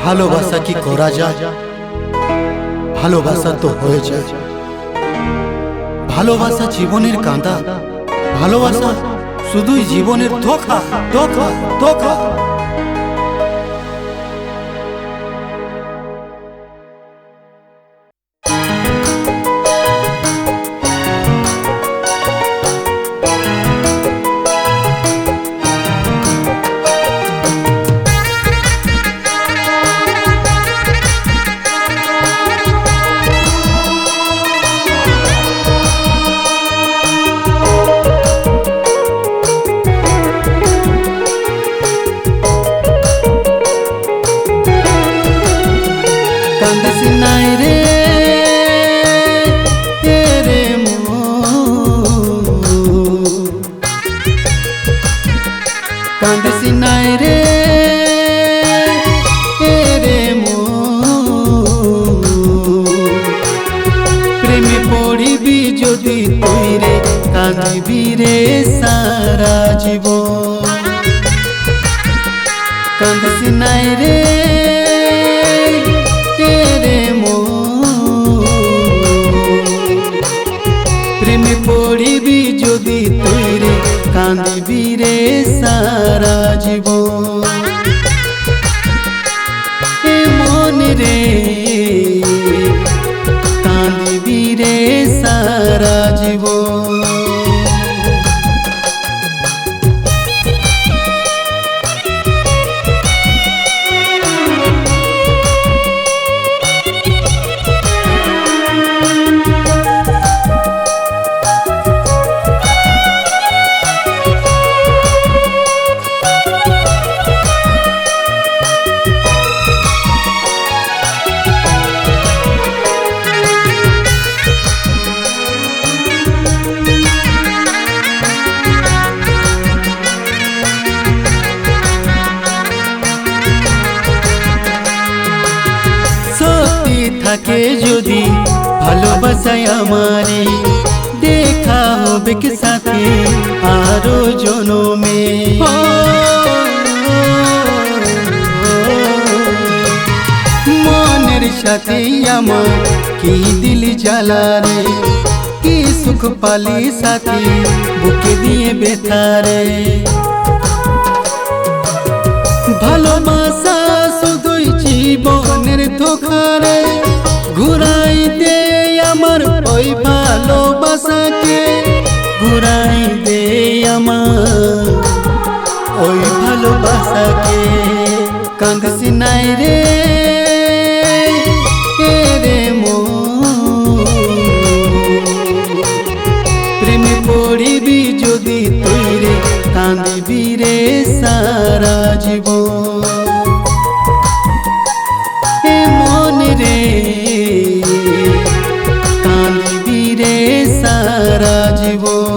ভালোবাসা কি করা যায়? ভালোবাসা তো হয়ে যায়। ভালোবাসা জীবনের কাঁদা, ভালোবাসা শুধুই জীবনের ধোঁকা ধোঁকা ধোঁকা। কান্দিসি নাই রে রে প্রেমে পড়িবি যদি তুই রে কাঁদিবি রে সারা জীবন। কান্দিসি নাই রে প্রেমে পড়িবি যদি তুই রে কাঁদিবি রে সারা জীবন। এ মন রে কাঁদিবি রে সারা জীবন। থাকে যদি ভালোবাসায় আমারে দেখা হবে কি সাথে আরো জনমে। মনের সাথে আমার কি দিল জ্বালা রে, কি সুখ পালি সাথী বুকে দিয়ে ব্যথা রে। ভালোবাসা শুধুই জীবনের ধোঁকা রে, ঘুরাই দে আমার ওই ভালোবাসাকে, ঘুরাই দে আমার ওই ভালোবাসাকে। কাঁদসি নাই রে প্রেমে পড়িবি যদি তুই রে কাঁদিবি রে সারা জীবন। এ মন রে কাঁদিবি রে সারা জীবন।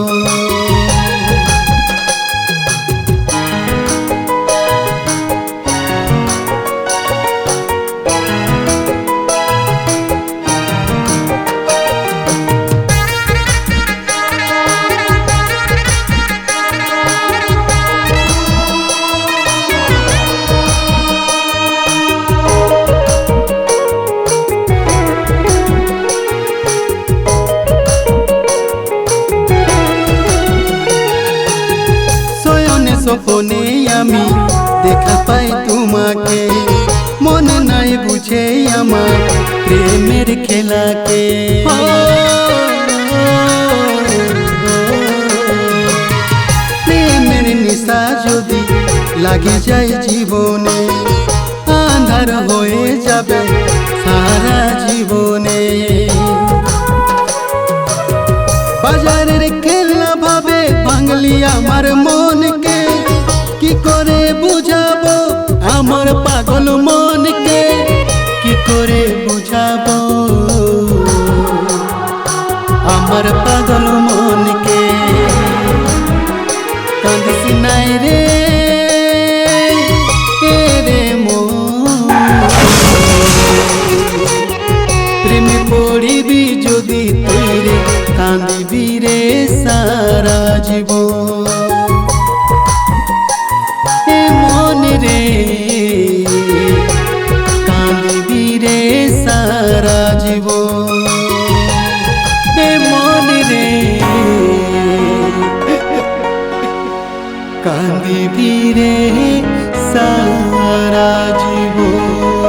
স্বপ্নে আমি দেখা পাই তোমাকে, মনে নাই বুঝে আমার প্রেমের খেলাকে। প্রেমের নিশা যদি লাগে যায় জীবনে, আঁধার হয়ে যাবে সারা জীবনে। বাজারের খেলা ভাবে বাঙালি আমার মনকে, কি করে বুঝাবো আমার পাগল মনকে, কি করে বুঝাবো আমার পাগল মনকে। কাঁদসি নাই রে মন কান্দিবি রে সারা জীবন।